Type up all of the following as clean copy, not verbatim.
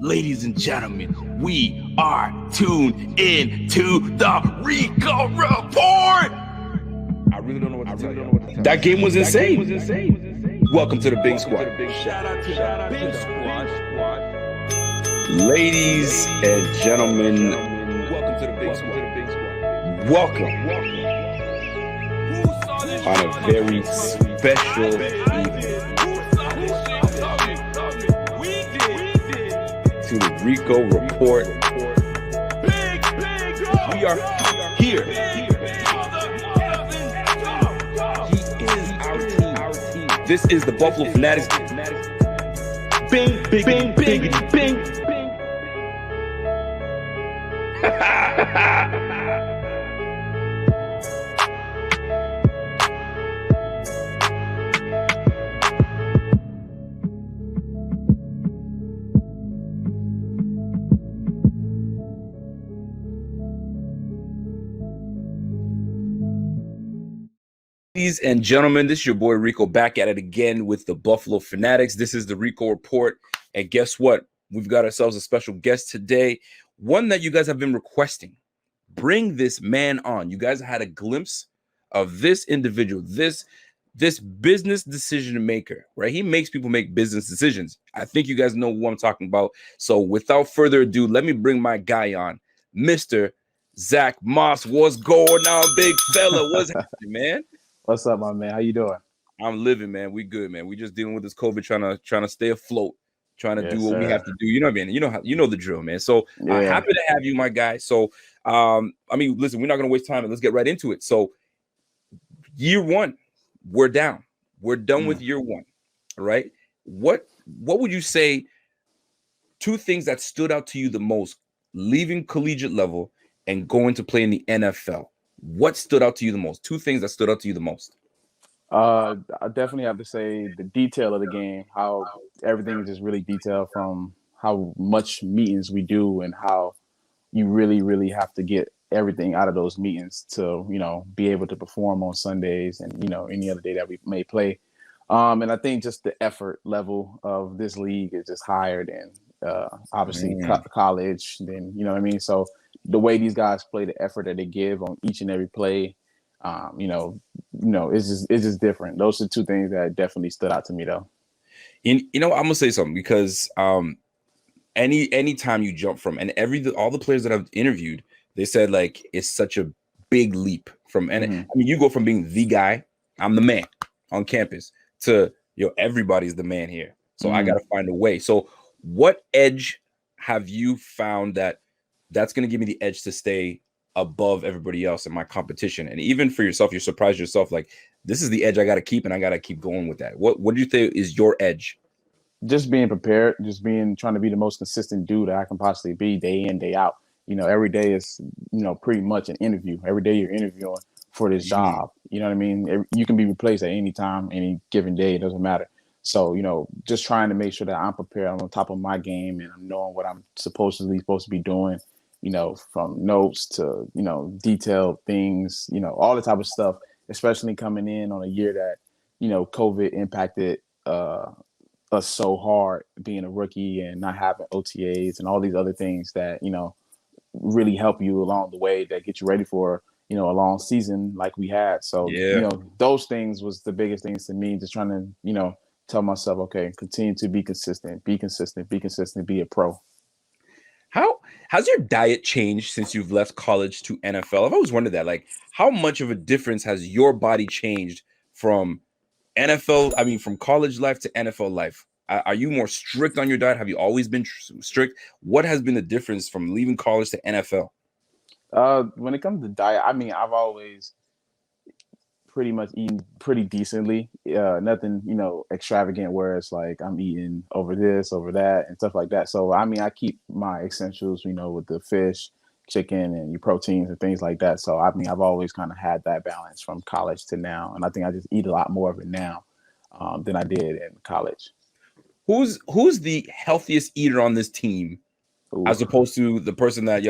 Ladies and gentlemen, we are tuned in to the Rico Report. I really don't know what to tell you. That game was insane. Welcome to the Big Squad. Shout out to the Big Squad. Ladies and gentlemen, welcome to the Big Squad. Welcome on a very special evening to the Rico Report. We are here. He is our team. This is the Buffalo Fanatics. Bing, bing, bing, bing, bing. Ladies and gentlemen, this is your boy Rico back at it again with the Buffalo Fanatics. This is the Rico Report. And guess what? We've got ourselves a special guest today, one that you guys have been requesting. Bring this man on. You guys had a glimpse of this individual, this business decision maker, right? He makes people make business decisions. I think you guys know who I'm talking about. So without further ado, let me bring my guy on, Mr. Zack Moss. What's going on, big fella? What's happening, man? What's up, my man? How you doing? I'm living, man. We good, man. We just dealing with this COVID, trying to stay afloat, trying to do what we have to do. You know what I mean? You know the drill, man. So happy to have you, my guy. So I mean, listen, we're not gonna waste time and let's get right into it. So year one, we're down. We're done with year one. All right. What would you say? Two things that stood out to you the most, leaving collegiate level and going to play in the NFL. What stood out to you the most? Two things that stood out to you the most. I definitely have to say the detail of the game, how everything is just really detailed, from how much meetings we do and how you really, really have to get everything out of those meetings to, be able to perform on Sundays and, any other day that we may play. And I think just the effort level of this league is just higher than obviously college. Then, you know what I mean? So the way these guys play, the effort that they give on each and every play, it's just different. Those are two things that definitely stood out to me, though. I'm gonna say something because any time you jump from, and all the players that I've interviewed, they said like it's such a big leap from. And I mean, you go from being the guy, I'm the man on campus, to everybody's the man here. So I got to find a way. So what edge have you found that's going to give me the edge to stay above everybody else in my competition? And even for yourself, you're surprised yourself, like, this is the edge I got to keep, and I got to keep going with that. What do you think is your edge? Just being prepared, trying to be the most consistent dude that I can possibly be day in, day out. Every day is, pretty much an interview. Every day you're interviewing for this job. You know what I mean? You can be replaced at any time, any given day. It doesn't matter. So, just trying to make sure that I'm prepared. I'm on top of my game and I'm knowing what I'm supposed to be doing, from notes to, detailed things, all the type of stuff, especially coming in on a year that, COVID impacted us so hard, being a rookie and not having OTAs and all these other things that, really help you along the way, that get you ready for, a long season like we had. So, those things was the biggest things to me, just trying to, tell myself, okay, continue to be consistent, be a pro. How's your diet changed since you've left college to NFL? I've always wondered that, like, how much of a difference has your body changed from from college life to NFL life? Are you more strict on your diet? Have you always been strict? What has been the difference from leaving college to NFL? When it comes to diet, I've always pretty much eaten pretty decently. Nothing, extravagant where it's like I'm eating over this, over that, and stuff like that. So, I keep my essentials, with the fish, chicken, and your proteins and things like that. So, I've always kind of had that balance from college to now. And I think I just eat a lot more of it now than I did in college. Who's the healthiest eater on this team? Ooh. As opposed to the person that,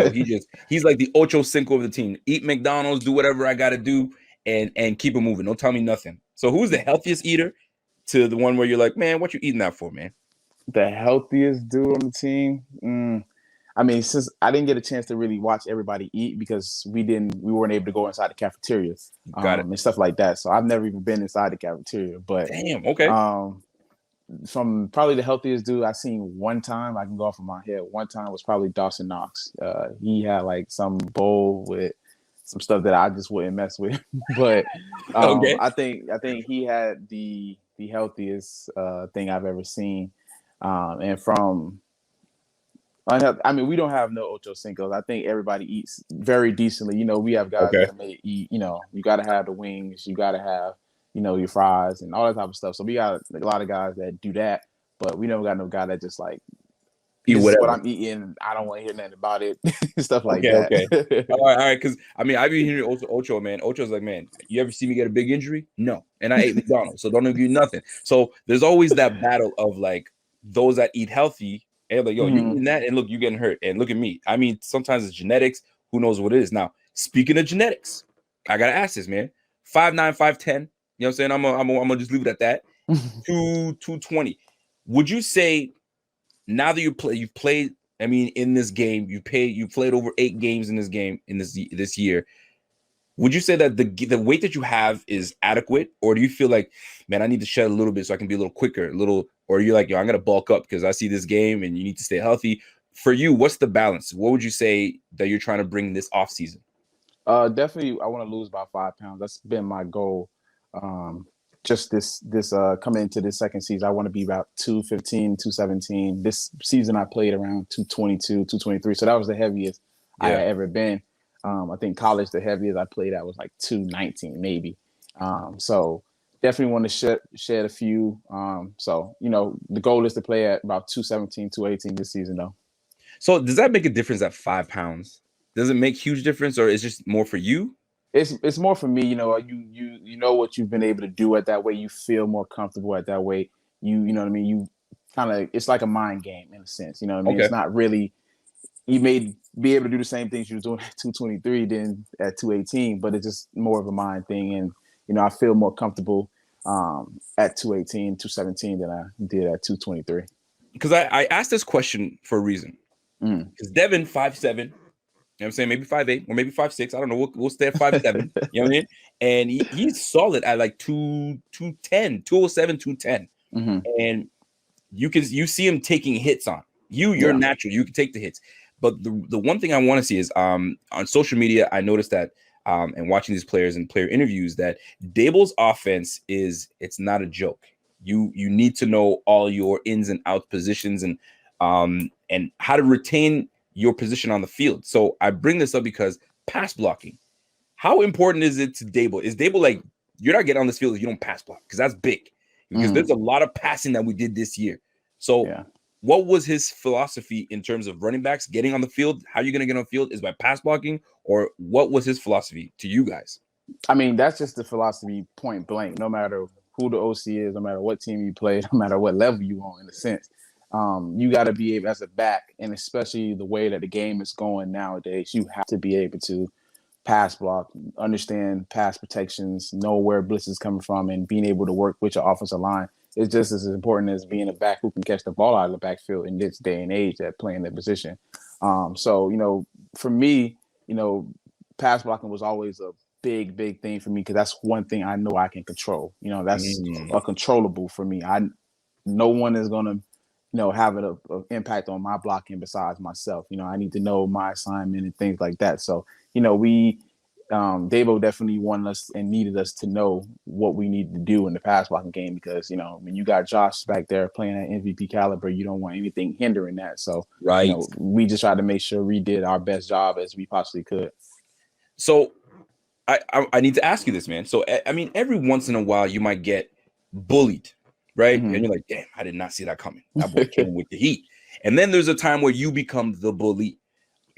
he's like the Ocho Cinco of the team. Eat McDonald's, do whatever I got to do, and keep it moving. Don't tell me nothing. So who's the healthiest eater to the one where you're like, man, what you eating that for, man? The healthiest dude on the team. I mean, since I didn't get a chance to really watch everybody eat because we weren't able to go inside the cafeteria Got it. and stuff like that. So I've never even been inside the cafeteria. But Damn. Okay. From probably the healthiest dude I've seen one time, I can go off of my head. One time was probably Dawson Knox. He had like some bowl with some stuff that I just wouldn't mess with. But Okay. I think he had the healthiest thing I've ever seen. And from I mean, we don't have no Ocho Cinco's. I think everybody eats very decently. You know, we have guys Okay. that may eat, you know, you got to have the wings, you got to have, you know, your fries and all that type of stuff. So we got a lot of guys that do that, but we never got no guy that just like, Eat this is what whatever. I'm eating. I don't want to hear nothing about it. Stuff like Okay. that. Okay. All right. Because I mean, I've been hearing Ocho, man. Ocho's like, man, you ever see me get a big injury? No. And I ate McDonald's, so don't give you nothing. So there's always that battle of like those that eat healthy. And like, yo, you eating that, and look, you getting hurt. And look at me. I mean, sometimes it's genetics. Who knows what it is? Now, speaking of genetics, I gotta ask this, man. 5'9", 5'10". You know what I'm saying? I'm gonna just leave it at that. 220. Would you say now that you've played? I mean, in this game, you played over 8 games in this game in this year. Would you say that the weight that you have is adequate, or do you feel like, man, I need to shed a little bit so I can be a little quicker, or you're like, yo, I'm gonna bulk up because I see this game and you need to stay healthy? For you, what's the balance? What would you say that you're trying to bring this off season? Definitely, I want to lose about 5 pounds. That's been my goal. Just this coming into this second season, I want to be about 215, 217. This season, I played around 222, 223. So that was the heaviest I had ever been. I think college, the heaviest I played at was like 219, maybe. So definitely want to shed a few. So, you know, the goal is to play at about 217, 218 this season, though. So does that make a difference at 5 pounds? Does it make huge difference, or is it just more for you? It's more for me. You know, you know what you've been able to do at that way. You feel more comfortable at that way. You know what I mean. You kind of, it's like a mind game in a sense. You know what I mean. Okay. It's not really. You may be able to do the same things you were doing at 223 than at 218, but it's just more of a mind thing. And you know, I feel more comfortable at 218, 217 than I did at 223. Because I asked this question for a reason. Because Devin 5'7", you know what I'm saying? Maybe 5'8", or maybe 5'6". I don't know. We'll stay at 5'7". You know what I mean? And he's solid at like 210, 207, 210. And you see him taking hits on. You're natural. You can take the hits. But the one thing I want to see is on social media, I noticed that and watching these players and player interviews that Dable's offense it's not a joke. You need to know all your ins and outs positions and how to retain your position on the field. So I bring this up because pass blocking. How important is it to Dable? Is Dable like, you're not getting on this field if you don't pass block? Because that's big. Because there's a lot of passing that we did this year. So what was his philosophy in terms of running backs getting on the field? How are you going to get on the field? Is by pass blocking? Or what was his philosophy to you guys? I mean, that's just the philosophy point blank. No matter who the OC is, no matter what team you play, no matter what level you on, in a sense, you got to be able, as a back, and especially the way that the game is going nowadays, you have to be able to pass block, understand pass protections, know where blitz is coming from, and being able to work with your offensive line. It's just as important as being a back who can catch the ball out of the backfield in this day and age at playing that position. So, you know, for me, you know, pass blocking was always a big thing for me because that's one thing I know I can control. You know, that's a controllable for me. No one is gonna, you know, have an impact on my blocking besides myself. You know, I need to know my assignment and things like that. So, you know, Davo definitely wanted us and needed us to know what we need to do in the pass blocking game because, you know, when you got Josh back there playing at MVP caliber, you don't want anything hindering that. So, you know, we just tried to make sure we did our best job as we possibly could. So I need to ask you this, man. So, I mean, every once in a while you might get bullied, right? And you're like, damn, I did not see that coming. That boy came with the heat. And then there's a time where you become the bully.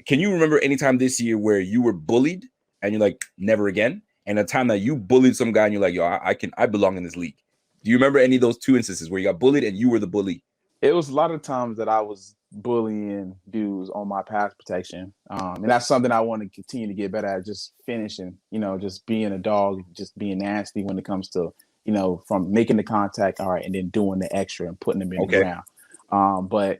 Can you remember any time this year where you were bullied and you're like, never again? And a time that you bullied some guy and you're like, yo, I belong in this league. Do you remember any of those two instances where you got bullied and you were the bully? It was a lot of times that I was bullying dudes on my pass protection. And that's something I want to continue to get better at, just finishing, you know, just being a dog, just being nasty when it comes to, you know, from making the contact, all right, and then doing the extra and putting them in the ground. But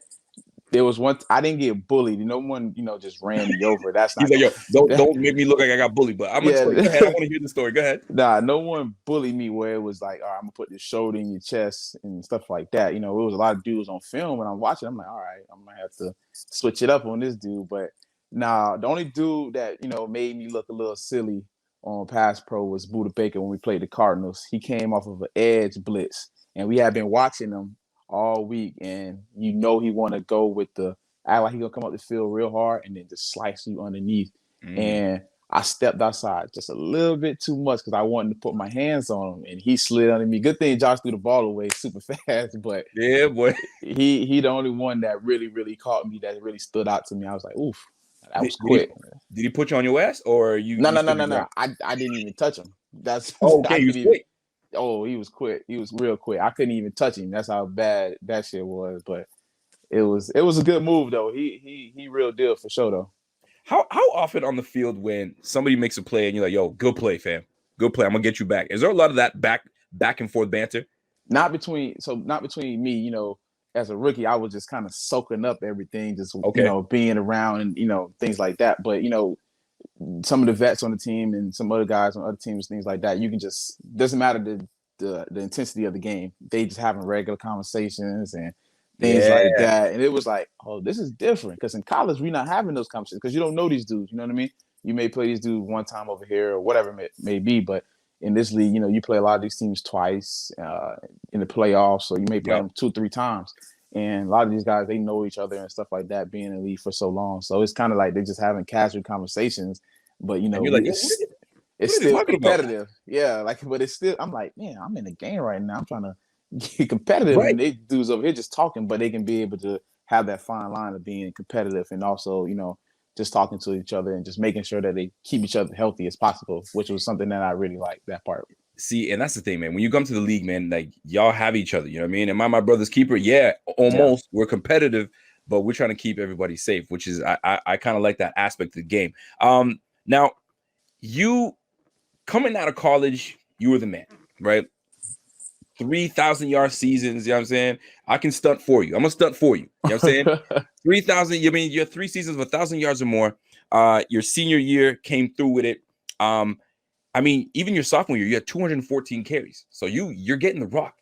there was one. I didn't get bullied. No one, just ran me over. That's He's not like, going. yo, don't make me look like I got bullied. But I'm gonna tell you. Go Yeah. ahead. I want to hear the story. Go ahead. Nah, no one bullied me where it was like, all right, I'm gonna put this shoulder in your chest and stuff like that. It was a lot of dudes on film when I'm watching. I'm like, all right, I'm gonna have to switch it up on this dude. But nah, the only dude that made me look a little silly on Pass Pro was Buda Baker when we played the Cardinals. He came off of an edge blitz, and we had been watching him all week, and he want to go with the act like he gonna come up the field real hard and then just slice you underneath. And I stepped outside just a little bit too much because I wanted to put my hands on him, and he slid under me. Good thing Josh threw the ball away super fast, but Yeah, boy. he the only one that really, really caught me, that really stood out to me. I was like, oof, that was Did quick. he put you on your ass, or you? No, You no, no, stood no, your no. ground? I didn't even touch him. That's Oh, I okay, you couldn't was even. quick. Oh, he was quick. He was real quick. I couldn't even touch him. That's how bad that shit was. But it was a good move though. He real deal for sure though. How often on the field when somebody makes a play and you're like, yo, good play, fam, good play, I'm gonna get you back. Is there a lot of that back and forth banter? Not between me, as a rookie, I was just kind of soaking up everything, just Okay. being around and things like that. But some of the vets on the team and some other guys on other teams, things like that, you can just doesn't matter the intensity of the game. They just having regular conversations and things Yeah. like that. And it was like, oh, this is different. Because in college, we're not having those conversations because you don't know these dudes. You know what I mean? You may play these dudes one time over here or whatever it may be, but in this league, you play a lot of these teams twice in the playoffs, so you may play them 2-3 times. And a lot of these guys, they know each other and stuff like that, being in the league for so long. So it's kind of like they're just having casual conversations, but And you're like, yo, what it's are they still talking about? competitive. Yeah, but it's still. I'm like, man, I'm in the game right now. I'm trying to get competitive, Right. and they dudes over here just talking, but they can be able to have that fine line of being competitive and also, just talking to each other and just making sure that they keep each other healthy as possible, which was something that I really liked, that part. See, and that's the thing, man. When you come to the league, man, like y'all have each other. You know what I mean? Am I my brother's keeper? Yeah, Yeah. almost. We're competitive, but we're trying to keep everybody safe, which is I kind of like that aspect of the game. Now you coming out of college, you were the man, right? 3,000-yard seasons, you know what I'm saying? I can stunt for you. I'm gonna stunt for you. You know what I'm saying? 3,000, you mean you're 3 seasons of 1,000 yards or more. Your senior year came through with it. I mean, even your sophomore year, you had 214 carries. So you're getting the rock.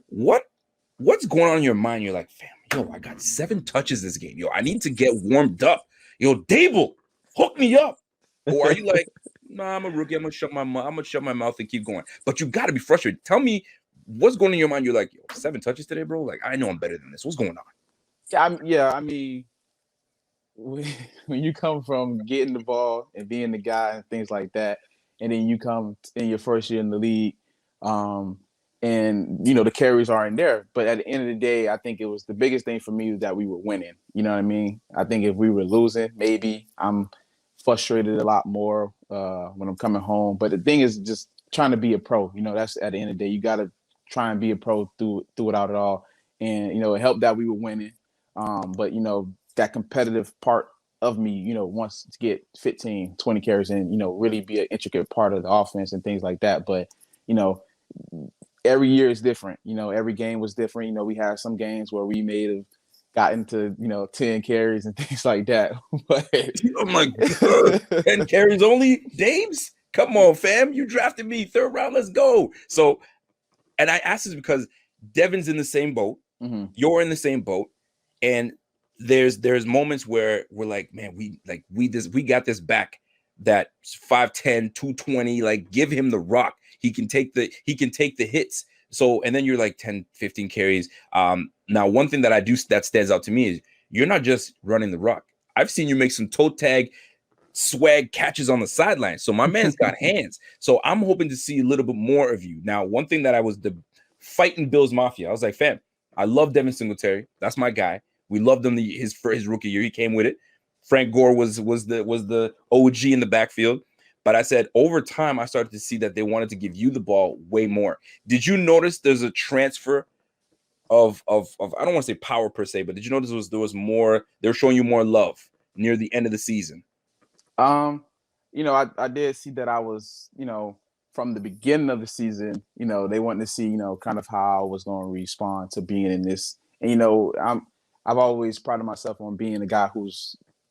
What's going on in your mind? You're like, fam, yo, I got 7 touches this game. Yo, I need to get warmed up. Yo, Dable, hook me up. Or are you like, nah, I'm a rookie. I'm gonna shut my mouth and keep going. But you got to be frustrated. Tell me what's going on in your mind. You're like, yo, 7 touches today, bro. Like, I know I'm better than this. What's going on? I mean, when you come from getting the ball and being the guy and things like that, and then you come in your first year in the league, and the carries aren't there. But at the end of the day, I think it was the biggest thing for me was that we were winning. You know what I mean? I think if we were losing, maybe I'm frustrated a lot more when I'm coming home. But the thing is just trying to be a pro. That's at the end of the day. You got to try and be a pro through it out at all. And it helped that we were winning. But that competitive part of me, wants to get 15, 20 carries and, really be an intricate part of the offense and things like that. But, every year is different. Every game was different. We had some games where we may have gotten to, 10 carries and things like that. But I'm like, 10 carries only? Dames? Come on, fam. You drafted me 3rd round. Let's go. So, and I asked this because Devin's in the same boat. Mm-hmm. You're in the same boat. And there's moments where we're like, man, we got this back, that 5'10", 220, like give him the rock. He can take the hits. So, and then you're like 10, 15 carries. Now one thing that stands out to me is you're not just running the rock. I've seen you make some toe tag swag catches on the sideline. So my man's got hands. So I'm hoping to see a little bit more of you. Now, one thing that I was fighting Bills Mafia, I was like, fam, I love Devin Singletary. That's my guy. We loved him his rookie year. He came with it. Frank Gore was the OG in the backfield. But I said over time, I started to see that they wanted to give you the ball way more. Did you notice there's a transfer of I don't want to say power per se, but did you notice there was more? They were showing you more love near the end of the season. I did see that I was, from the beginning of the season, they wanted to see, kind of how I was going to respond to being in And I've always prided myself on being a guy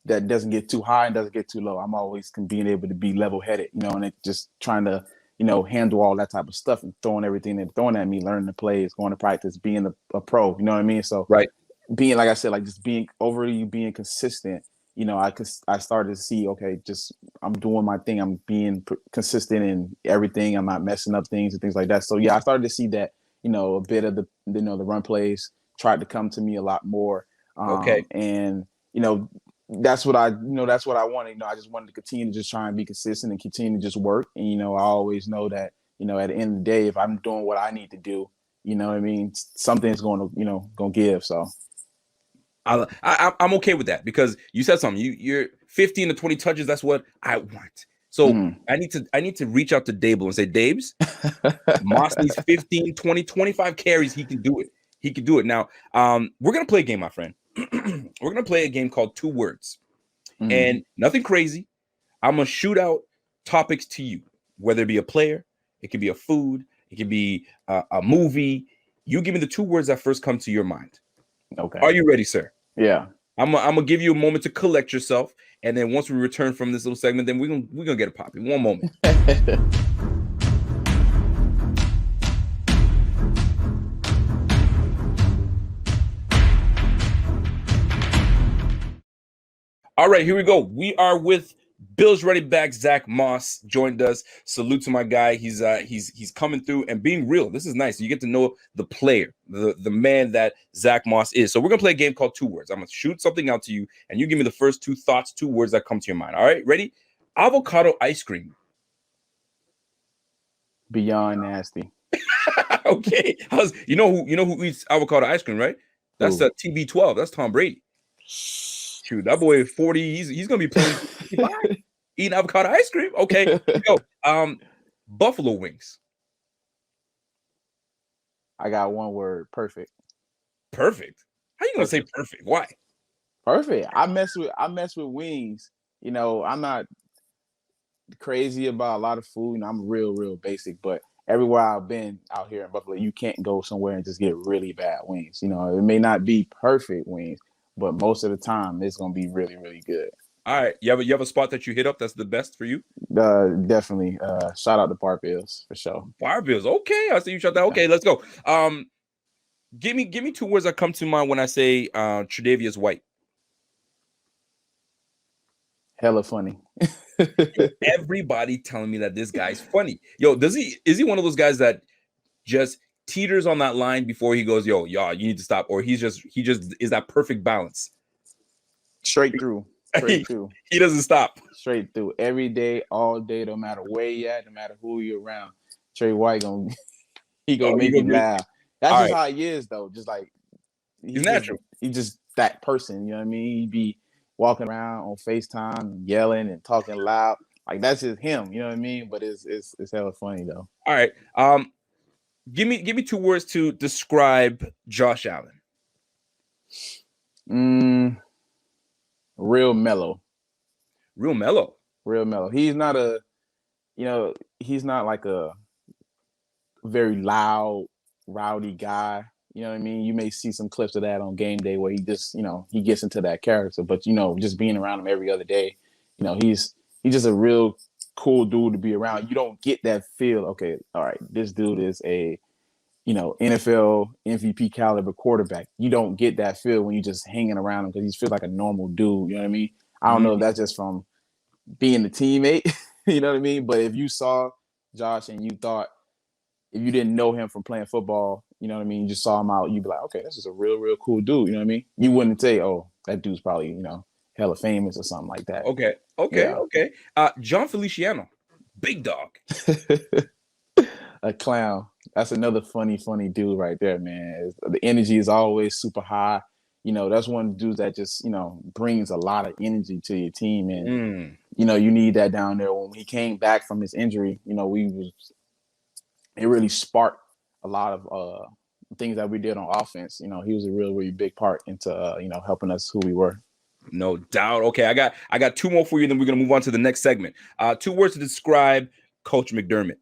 that doesn't get too high and doesn't get too low. I'm always being able to be level headed, and just trying to handle all that type of stuff and throwing everything they're throwing at me, learning the plays, going to practice, being a pro. You know what I mean? So right. being, like I said, like just being consistent. I started to see, okay, just I'm doing my thing. I'm being consistent in everything. I'm not messing up things and things like that. So yeah, I started to see that, a bit of the run plays tried to come to me a lot more. Okay. And that's what I wanted. I just wanted to continue to just try and be consistent and continue to just work. And I always know that at the end of the day, if I'm doing what I need to do, you know what I mean, something's going to give. So. I'm okay with that because you said something. You're 15 to 20 touches. That's what I want. So I need to reach out to Dable and say, Dabes, Moss needs 15, 20, 25 carries. He can do it. He can do it. Now, we're going to play a game, my friend. We're going to play a game called 2 Words. And nothing crazy. I'm going to shoot out topics to you, whether it be a player, it could be a food, it could be a movie. You give me the 2 words that first come to your mind. Okay. Are you ready, sir? Yeah. I'm gonna give you a moment to collect yourself, and then once we return from this little segment, then we're gonna get it popping. One moment. All right, here we go. We are with Bills running back Zack Moss joined us. Salute to my guy. He's coming through and being real. This is nice. You get to know the player, the man that Zack Moss is. So we're gonna play a game called 2 Words. I'm gonna shoot something out to you, and you give me the first 2 thoughts, 2 words that come to your mind. All right, ready? Avocado ice cream. Beyond nasty. Okay. You know who eats avocado ice cream, right? That's TB12. That's Tom Brady. Shoot, that boy 40. He's gonna be playing eating avocado ice cream. Okay, go. Buffalo wings. I got one word. Perfect. Perfect. How you gonna say perfect? Why? Perfect. I mess with wings. I'm not crazy about a lot of food. I'm real basic, but everywhere I've been out here in Buffalo, you can't go somewhere and just get really bad wings. It may not be perfect wings, but most of the time it's gonna be really, really good. All right. You have a spot that you hit up that's the best for you? Definitely. Shout out to Bar Bills for sure. Bar Bills. Okay. I see you shot that. Okay, let's go. Give me 2 words that come to mind when I say Tre'Davious White. Hella funny. Everybody telling me that this guy's funny. Yo, is he one of those guys that just teeters on that line before he goes, yo, y'all, you need to stop, or he just is that perfect balance? Straight through. He doesn't stop. Straight through. Every day, all day, no matter where you at, no matter who you're around. Trey White gonna make you laugh. That's just how he is, though. Just like he's natural. He's just that person. You know what I mean? He'd be walking around on FaceTime and yelling and talking loud. Like that's just him. You know what I mean? But it's hella funny though. All right. Give me 2 words to describe Josh Allen. Real mellow. Real mellow. He's not he's not like a very loud, rowdy guy. You know what I mean? You may see some clips of that on game day where he just, he gets into that character. But, just being around him every other day, he's just a real cool dude to be around. You don't get that feel, okay, all right, this dude is a, NFL MVP caliber quarterback. You don't get that feel when you're just hanging around him because he feels like a normal dude. You know what I mean? I don't know if that's just from being the teammate, you know what I mean? But if you saw Josh and you thought, if you didn't know him from playing football, you know what I mean? You just saw him out, you'd be like, okay, this is a real cool dude. You know what I mean? You wouldn't say, oh, that dude's probably, hella famous or something like that. Okay. John Feliciano, big dog. A clown. That's another funny dude right there, man. The energy is always super high. That's one of the dudes that just, brings a lot of energy to your team. And, you need that down there. When he came back from his injury, it really sparked a lot of things that we did on offense. He was a really big part into, helping us who we were. No doubt. Okay, I got 2 more for you, then we're going to move on to the next segment. 2 words to describe Coach McDermott.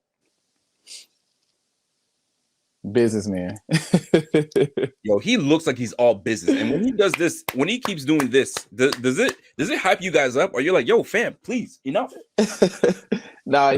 Businessman. Yo, he looks like he's all business. And when he does this, when he keeps doing this, does it hype you guys up? Or you're like, yo, fam, please, enough? Nah,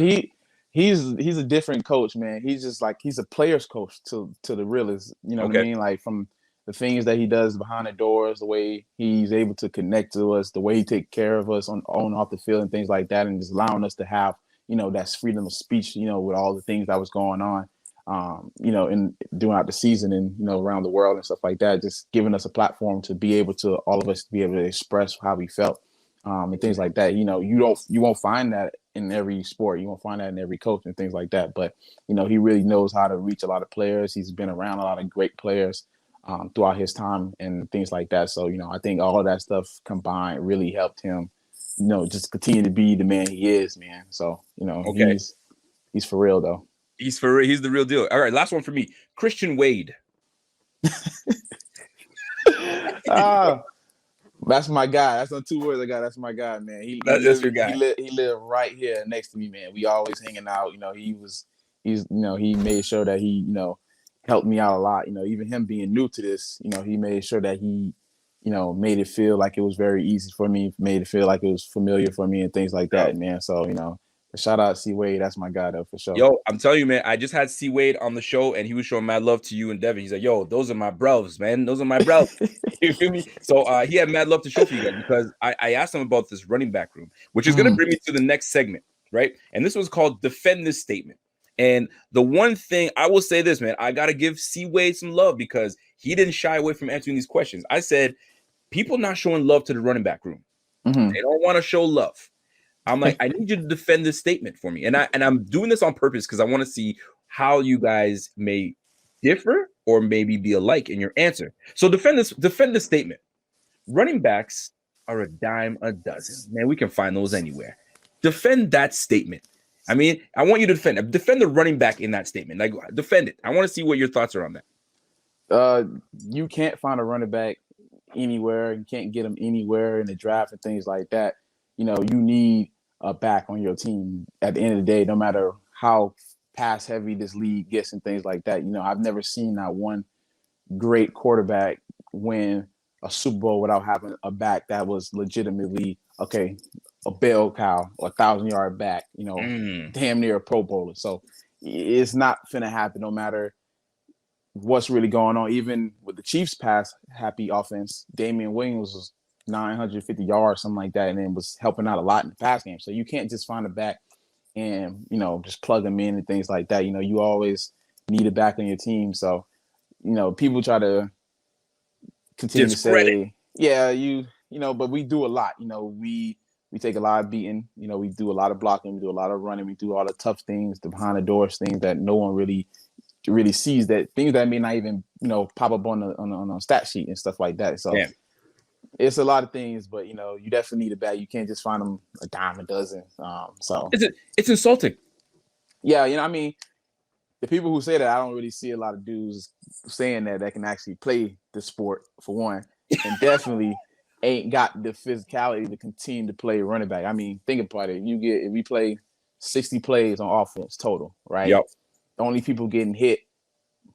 he's a different coach, man. He's just like he's a player's coach to the realest. You know what I mean? Like from the things that he does behind the doors, the way he's able to connect to us, the way he take care of us on off the field and things like that, and just allowing us to have, that freedom of speech, with all the things that was going on, in throughout the season and, around the world and stuff like that, just giving us a platform to be able to, all of us to be able to express how we felt, and things like that. You won't find that in every sport. You won't find that in every coach and things like that. But, he really knows how to reach a lot of players. He's been around a lot of great players throughout his time and things like that. So, I think all of that stuff combined really helped him, just continue to be the man he is, man. So, he's for real though. He's for real. He's the real deal. All right, last one for me. Christian Wade. That's my guy. That's not 2 words I got. That's my guy, man. That's your guy. He lived right here next to me, man. We always hanging out. He made sure that he, helped me out a lot. Even him being new to this, he made sure that he, made it feel like it was very easy for me, made it feel like it was familiar for me and things like that, man. So, shout out C Wade. That's my guy though, for sure. Yo, I'm telling you, man, I just had C Wade on the show and he was showing mad love to you and Devin. He's like, yo, those are my bros, man. Those are my bros. You feel me? So he had mad love to show for you guys because I asked him about this running back room, which is going to bring me to the next segment, right? And this was called Defend This Statement. And the one thing I will say this, man, I got to give C Wade some love because he didn't shy away from answering these questions. I said, people not showing love to the running back room. Mm-hmm. They don't want to show love. I'm like, I need you to defend this statement for me. And I'm doing this on purpose because I want to see how you guys may differ or maybe be alike in your answer. So defend this statement. Running backs are a dime a dozen. Man, we can find those anywhere. Defend that statement. I mean, I want you to defend the running back in that statement. Like, defend it. I want to see what your thoughts are on that. You can't find a running back anywhere. You can't get them anywhere in the draft and things like that. You need a back on your team at the end of the day, no matter how pass heavy this league gets and things like that. I've never seen that one great quarterback win a Super Bowl without having a back that was legitimately a bell cow or 1,000-yard back, damn near a Pro Bowler. So it's not finna happen no matter what's really going on. Even with the Chiefs pass happy offense, Damian Williams was 950 yards, something like that, and then was helping out a lot in the pass game. So you can't just find a back and, just plug them in and things like that. You always need a back on your team. So, people try to continue to say, yeah, but we do a lot. We take a lot of beating. We do a lot of blocking. We do a lot of running. We do all the tough things, the behind the doors things that no one really sees, that things that may not even, pop up on a stat sheet and stuff like that. So it's a lot of things, but you definitely need a back. You can't just find them a dime a dozen. So it's insulting. Yeah, I mean, the people who say that, I don't really see a lot of dudes saying that can actually play the sport, for one, and definitely ain't got the physicality to continue to play running back. I mean, think about it. If we play 60 plays on offense total, right? Yep. The only people getting hit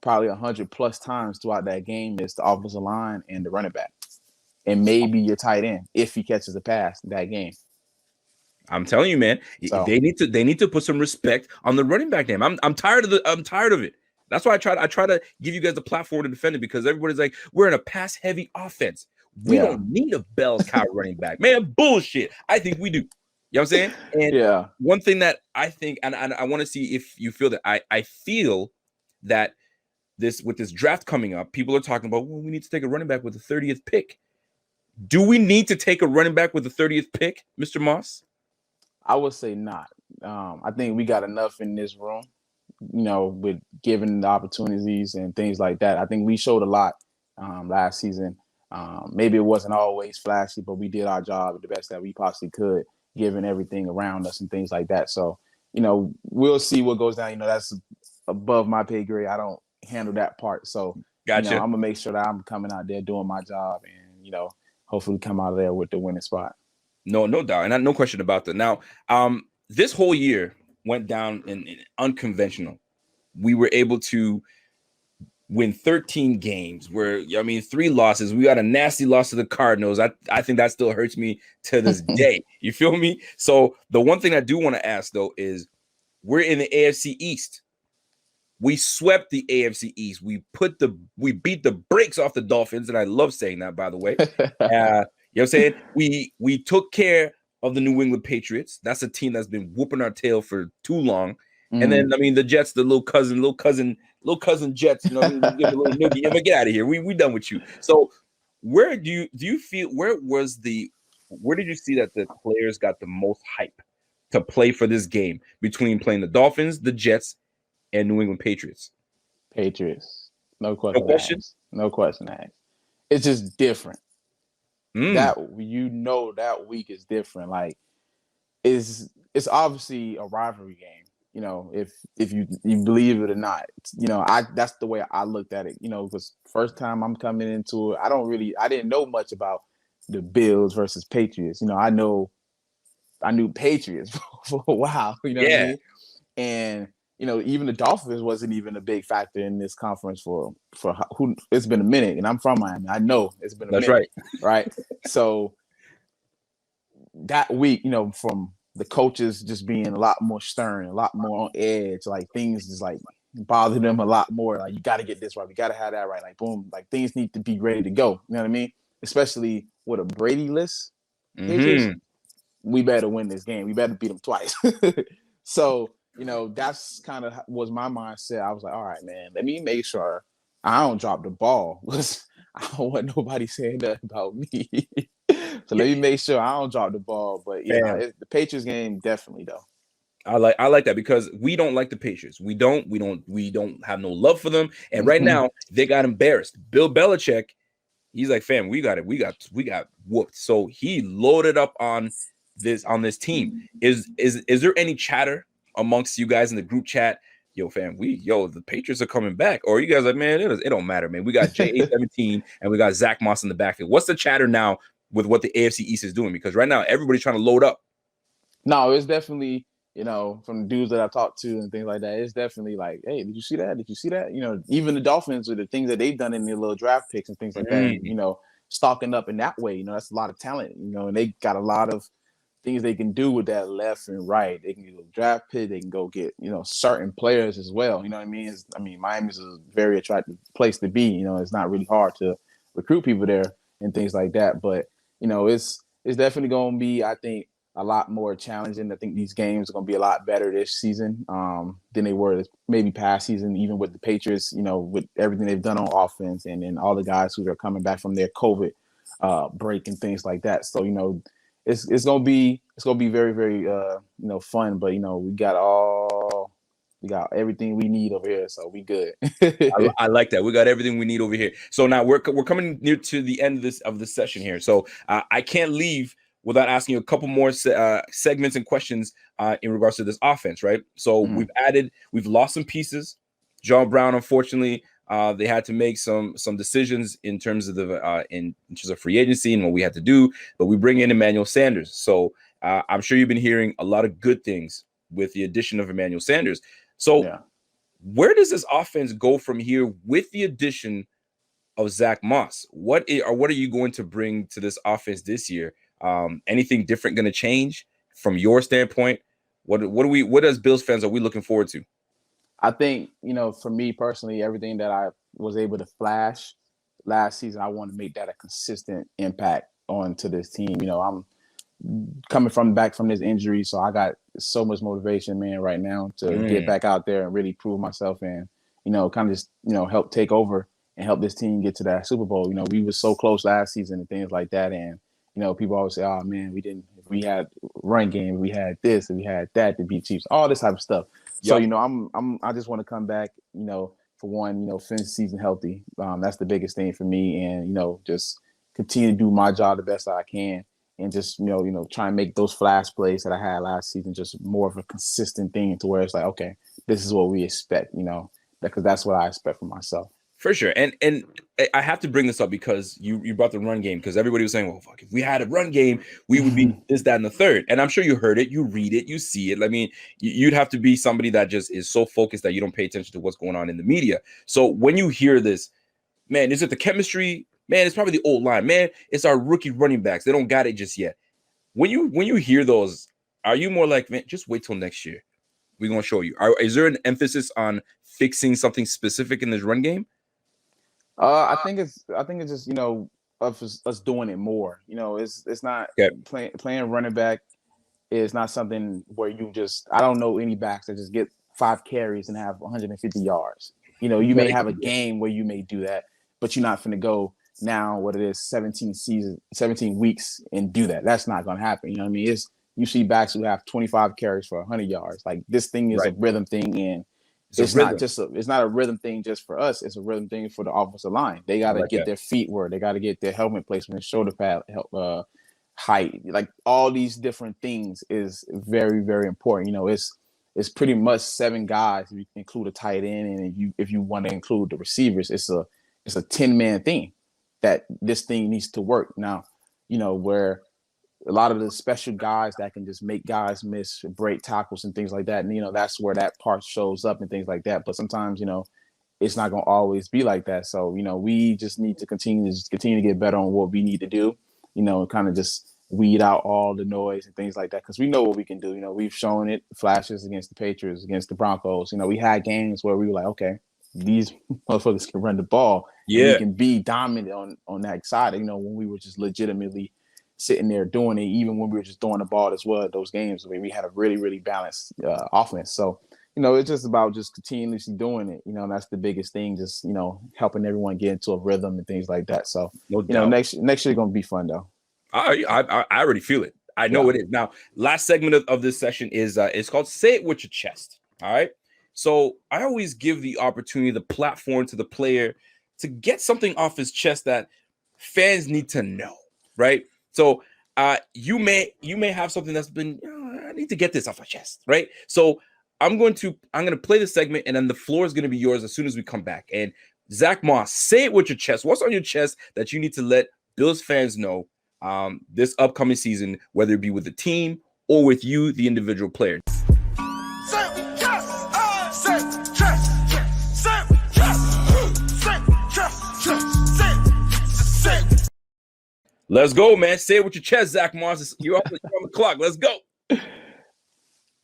probably 100 plus times throughout that game is the offensive line and the running back, and maybe your tight end if he catches a pass that game. I'm telling you, man, they need to put some respect on the running back name. I'm tired of it. That's why I try to give you guys a platform to defend it, because everybody's like, we're in a pass heavy offense. We don't need a bell cow running back, man. Bullshit. I think we do. You know what I'm saying? And one thing that I think, and I want to see if you feel that, I feel that with this draft coming up, people are talking about, well, we need to take a running back with the 30th pick. Do we need to take a running back with the 30th pick, Mr. Moss? I would say not. I think we got enough in this room, with giving the opportunities and things like that. I think we showed a lot last season. Maybe it wasn't always flashy, but we did our job the best that we possibly could, given everything around us and things like that. So, we'll see what goes down. That's above my pay grade. I don't handle that part. So, gotcha. I'm going to make sure that I'm coming out there doing my job and, hopefully come out of there with the winning spot. No doubt. And no question about that. Now, this whole year went down in unconventional. We were able to win 13 games. I mean, 3 losses. We got a nasty loss to the Cardinals. I think that still hurts me to this day. You feel me? So the one thing I do want to ask though is, we're in the AFC East. We swept the AFC East. We beat the brakes off the Dolphins, and I love saying that, by the way. You know what I'm saying? We took care of the New England Patriots. That's a team that's been whooping our tail for too long. And then, I mean, the Jets, the little cousin Jets, you know, give them a little noogie. Yeah, but get out of here. We done with you. So where do you feel, where did you see that the players got the most hype to play for this game between playing the Dolphins, the Jets, and New England Patriots? Patriots. No question. No question? Asked. No question asked. It's just different. That that week is different. Like, it's obviously a rivalry game. You know, if you believe it or not, you know, that's the way I looked at it. You know, because first time I'm coming into it, I didn't know much about the Bills versus Patriots. You know, I knew Patriots for a while. You know what I mean? And you know, even the Dolphins wasn't even a big factor in this conference for who. It's been a minute, and I'm from Miami. I know it's been a minute. That's right? So that week, you know, from the coaches just being a lot more stern, a lot more on edge, like things just like bother them a lot more. Like, you got to get this right, we got to have that right. Like, boom, like things need to be ready to go. You know what I mean? Especially with a Brady list, Patriots, we better win this game. We better beat them twice. So, you know, that's kind of was my mindset. I was like, all right, man, let me make sure I don't drop the ball. I don't want nobody saying that about me. So let me make sure I don't drop the ball. But yeah, the Patriots game definitely though. I like that, because we don't like the Patriots. We don't have no love for them. And right now they got embarrassed. Bill Belichick, he's like, fam, we got whooped. So he loaded up on this team. Is there any chatter amongst you guys in the group chat? Yo, fam, the Patriots are coming back. Or you guys are like, man, it don't matter, man. We got J817 and we got Zack Moss in the backfield. What's the chatter now with what the AFC East is doing? Because right now everybody's trying to load up. No, it's definitely, you know, from the dudes that I've talked to and things like that, it's definitely like, hey, did you see that? Did you see that? You know, even the Dolphins, with the things that they've done in their little draft picks and things like that, you know, stocking up in that way, you know, that's a lot of talent, you know, and they got a lot of things they can do with that left and right. They can go draft pick, they can go get, you know, certain players as well. You know what I mean? Miami's a very attractive place to be. You know, it's not really hard to recruit people there and things like that. But, you know, it's definitely going to be, I think, a lot more challenging. I think these games are going to be a lot better this season than they were maybe past season, even with the Patriots, you know, with everything they've done on offense and then all the guys who are coming back from their COVID break and things like that. So, you know, it's gonna be very, very you know, fun. But you know, we got everything we need over here, so we good. I like that. We got everything we need over here. So now we're coming near to the end of this session here. So I can't leave without asking you a couple more segments and questions in regards to this offense, right? So we've lost some pieces. John Brown, unfortunately, they had to make some decisions in terms of in terms of free agency and what we had to do. But we bring in Emmanuel Sanders. So I'm sure you've been hearing a lot of good things with the addition of Emmanuel Sanders. So where does this offense go from here with the addition of Zack Moss? What are you going to bring to this offense this year? Anything different going to change from your standpoint? What as Bills fans are we looking forward to? I think, you know, for me personally, everything that I was able to flash last season, I want to make that a consistent impact onto this team. You know, I'm coming back from this injury, so I got so much motivation, man, right now to get back out there and really prove myself and, you know, kind of just, you know, help take over and help this team get to that Super Bowl. You know, we were so close last season and things like that. And, you know, people always say, oh, man, we had run game, we had this and we had that to beat Chiefs, all this type of stuff. So, you know, I just want to come back, you know, for one, you know, finish the season healthy. That's the biggest thing for me. And, you know, just continue to do my job the best that I can. And just, you know, try and make those flash plays that I had last season just more of a consistent thing to where it's like, okay, this is what we expect, you know, because that's what I expect from myself. For sure. And I have to bring this up because you brought the run game, because everybody was saying, well, fuck, if we had a run game, we would be this, that, and the third. And I'm sure you heard it, you read it, you see it. I mean, you'd have to be somebody that just is so focused that you don't pay attention to what's going on in the media. So when you hear this, man, is it the chemistry? Man, it's probably the old line. Man, it's our rookie running backs. They don't got it just yet. When you hear those, are you more like, man, just wait till next year? We're going to show you. Is there an emphasis on fixing something specific in this run game? I think it's just, you know, of us doing it more. You know, it's not playing running back is not something where you just, I don't know any backs that just get 5 carries and have 150 yards. You know, you may have a game where you may do that, but you're not going to go now what it is 17 weeks and do that. That's not going to happen. You know what I mean? You see backs who have 25 carries for 100 yards. Like, this thing is a rhythm thing, and it's not a rhythm thing just for us. It's a rhythm thing for the offensive line. They got to get their feet where they got to get their helmet placement, shoulder pad height. Like, all these different things is very, very important. You know, it's pretty much 7 guys if you include a tight end, and if you want to include the receivers, it's a 10-man thing that this thing needs to work. Now, you know, where a lot of the special guys that can just make guys miss, break tackles and things like that. And, you know, that's where that part shows up and things like that. But sometimes, you know, it's not going to always be like that. So, you know, we just need to continue to get better on what we need to do, you know, and kind of just weed out all the noise and things like that. Because we know what we can do. You know, we've shown it flashes against the Patriots, against the Broncos. You know, we had games where we were like, okay, these motherfuckers can run the ball. Yeah. And we can be dominant on that side. You know, when we were just legitimately sitting there doing it, even when we were just throwing the ball as well, those games where we had a really, really balanced offense. So, you know, it's just about just continuously doing it. You know, and that's the biggest thing, just, you know, helping everyone get into a rhythm and things like that. So, you know, next year going to be fun, though. I already feel it. I know it is. Now, last segment of this session is it's called Say It With Your Chest. All right. So I always give the opportunity, the platform to the player to get something off his chest that fans need to know. Right. So you may have something that's been, I need to get this off my chest, right? So I'm going to play the segment, and then the floor is going to be yours as soon as we come back. And Zack Moss, say it with your chest. What's on your chest that you need to let Bills fans know this upcoming season, whether it be with the team or with you, the individual player? Let's go, man. Say it with your chest, Zack Moss. You're on the clock. Let's go. I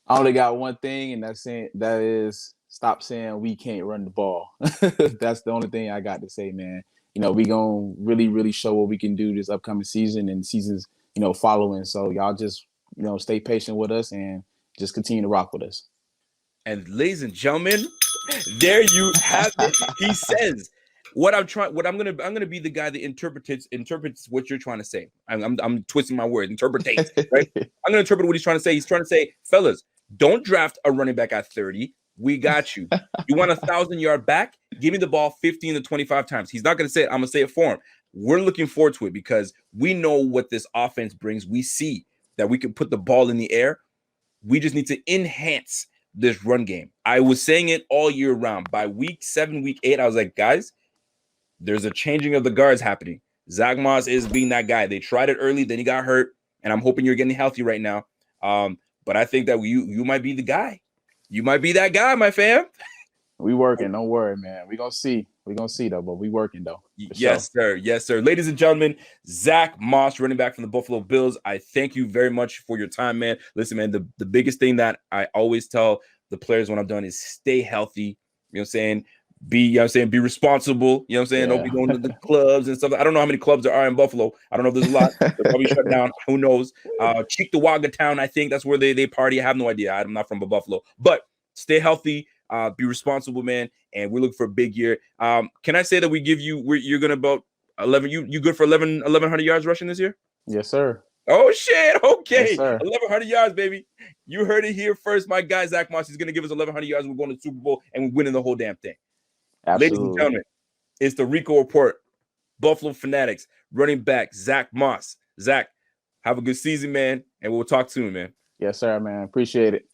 only got one thing, and that is stop saying we can't run the ball. That's the only thing I got to say, man. You know, we gonna really, really show what we can do this upcoming season and seasons, you know, following. So y'all just, you know, stay patient with us and just continue to rock with us. And ladies and gentlemen, there you have it. He says, I'm gonna be the guy that interprets what you're trying to say. I'm twisting my words. Interpretate, right? I'm gonna interpret what he's trying to say. He's trying to say, fellas, don't draft a running back at 30. We got you. You want a 1,000-yard back? Give me the ball 15 to 25 times. He's not gonna say it. I'm gonna say it for him. We're looking forward to it because we know what this offense brings. We see that we can put the ball in the air. We just need to enhance this run game. I was saying it all year round. By week 7, week 8, I was like, guys, there's a changing of the guards happening. Zack Moss is being that guy. They tried it early, then he got hurt, and I'm hoping you're getting healthy right now. But I think that you might be the guy. You might be that guy, my fam. We working. Don't worry, man. We gonna see. Though, but we working though. Yes, sir. Yes, sir. Ladies and gentlemen, Zack Moss, running back from the Buffalo Bills. I thank you very much for your time, man. Listen, man, the biggest thing that I always tell the players when I'm done is stay healthy. You know what I'm saying? Be responsible. You know what I'm saying? Yeah. Don't be going to the clubs and stuff. I don't know how many clubs there are in Buffalo. I don't know if there's a lot. They're probably shut down. Who knows? Cheektowaga Town, I think that's where they party. I have no idea. I'm not from Buffalo. But stay healthy. Be responsible, man. And we're looking for a big year. Can I say that you're going to about 11? You good for 1,100 yards rushing this year? Yes, sir. Oh, shit. Okay. Yes, 1,100 yards, baby. You heard it here first. My guy, Zack Moss, is going to give us 1,100 yards. We're going to the Super Bowl, and we're winning the whole damn thing. Absolutely. Ladies and gentlemen, it's the Rico Report. Buffalo Fanatics, running back, Zack Moss. Zack, have a good season, man, and we'll talk soon, man. Yes, sir, man. Appreciate it.